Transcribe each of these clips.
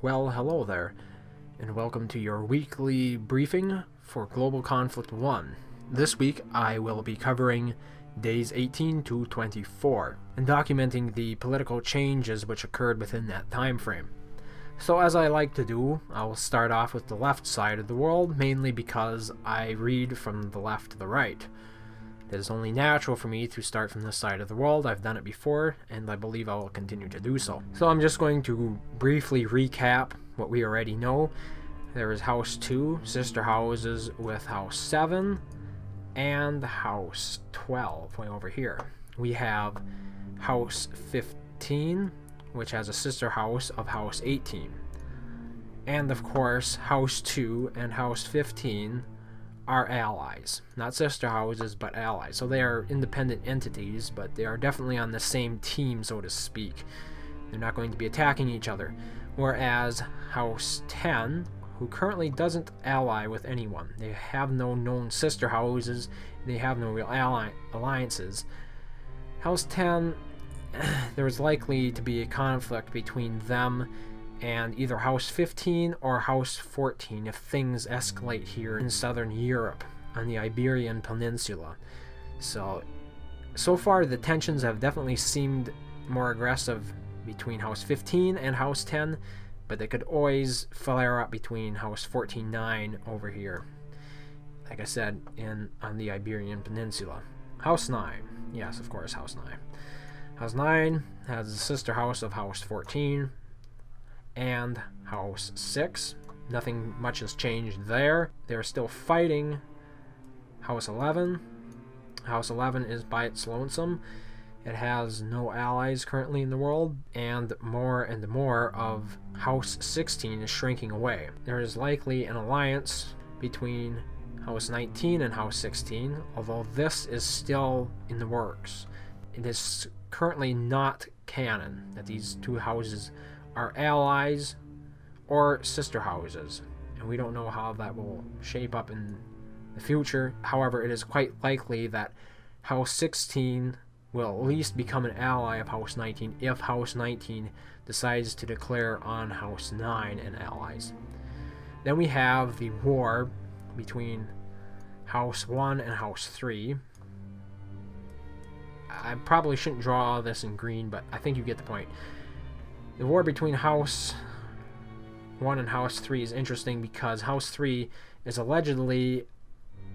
Well, hello there, and welcome to your weekly briefing for Global Conflict 1. This week I will be covering days 18 to 24 and documenting the political changes which occurred within that time frame. So as I like to do, I will start off with the left side of the world, mainly because I read from the left to the right. It is only natural for me to start from this side of the world. I've done it before, and I believe I will continue to do so. So I'm just going to briefly recap what we already know. There is House 2, sister houses with House 7, and House 12, way over here. We have House 15, which has a sister house of House 18. And of course, House 2 and House 15 are allies. Not sister houses, but allies. So they are independent entities, but they are definitely on the same team, so to speak. They're not going to be attacking each other. Whereas House 10, who currently doesn't ally with anyone. They have no known sister houses. They have no real alliances. House 10, there is likely to be a conflict between them and either House 15 or House 14 if things escalate here in southern Europe on the Iberian Peninsula. So far the tensions have definitely seemed more aggressive between House 15 and House 10, but they could always flare up between House 14-9 over here, like I said, on the Iberian Peninsula. House 9, yes, of course, House 9. House 9 has a sister house of House 14, and House 6. Nothing much has changed there. They're still fighting House 11. House 11 is by its lonesome. It has no allies currently in the world, and more of House 16 is shrinking away. There is likely an alliance between House 19 and House 16, although this is still in the works. It is currently not canon that these two houses are allies or sister houses, and we don't know how that will shape up in the future. However, it is quite likely that House 16 will at least become an ally of House 19 if House 19 decides to declare on House 9 and allies. Then we have the war between House 1 and House 3. I probably shouldn't draw all this in green, but I think you get the point. The war between House 1 and House 3 is interesting because House 3 is allegedly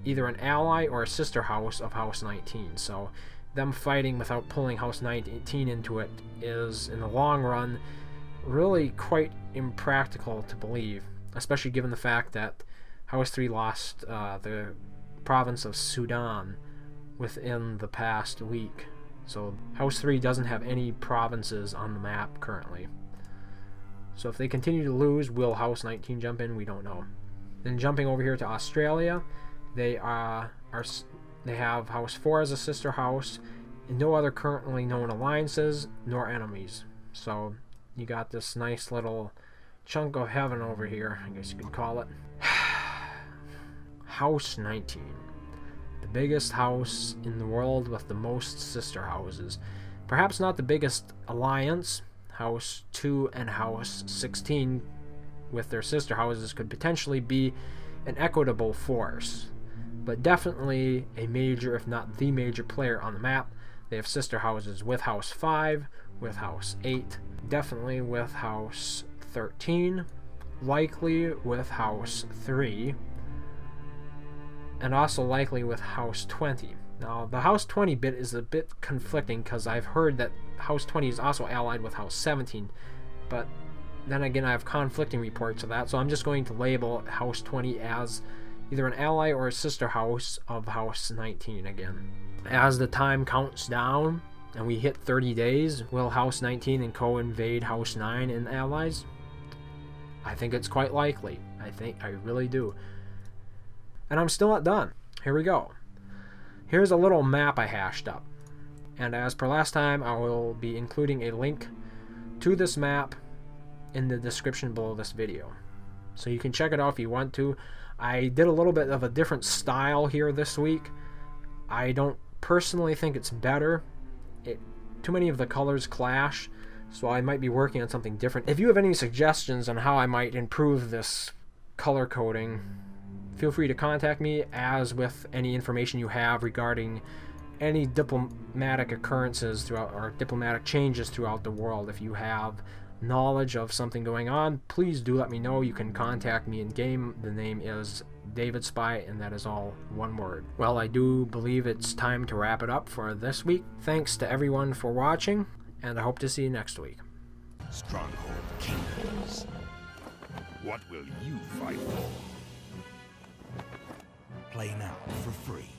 either an ally or a sister house of House 19. So them fighting without pulling House 19 into it is, in the long run, really quite impractical to believe, especially given the fact that House 3 lost the province of Sudan within the past week. So House 3 doesn't have any provinces on the map currently. So if they continue to lose, will House 19 jump in? We don't know. Then jumping over here to Australia, they have House 4 as a sister house, and no other currently known alliances nor enemies. So you got this nice little chunk of heaven over here, I guess you could call it. House 19. The biggest house in the world with the most sister houses. Perhaps not the biggest alliance. House 2 and House 16 with their sister houses could potentially be an equitable force, but definitely a major, if not the major player on the map. They have sister houses with House 5, with House 8, definitely with House 13, likely with House 3, and also likely with House 20. Now, the House 20 bit is a bit conflicting because I've heard that House 20 is also allied with House 17, but then again I have conflicting reports of that, so I'm just going to label House 20 as either an ally or a sister house of House 19 again. As the time counts down and we hit 30 days, will House 19 and co-invade House 9 and allies? I think it's quite likely. I really do. And I'm still not done. Here we go. Here's a little map I hashed up. And as per last time, I will be including a link to this map in the description below this video. So you can check it out if you want to. I did a little bit of a different style here this week. I don't personally think it's better. Too many of the colors clash, So I might be working on something different. If you have any suggestions on how I might improve this color coding, feel free to contact me, as with any information you have regarding any diplomatic occurrences throughout, or diplomatic changes throughout the world. If you have knowledge of something going on, please do let me know. You can contact me in game. The name is David Spy, and that is all one word. Well, I do believe it's time to wrap it up for this week. Thanks to everyone for watching, and I hope to see you next week. Stronghold Kingdoms. What will you fight for? Play now for free.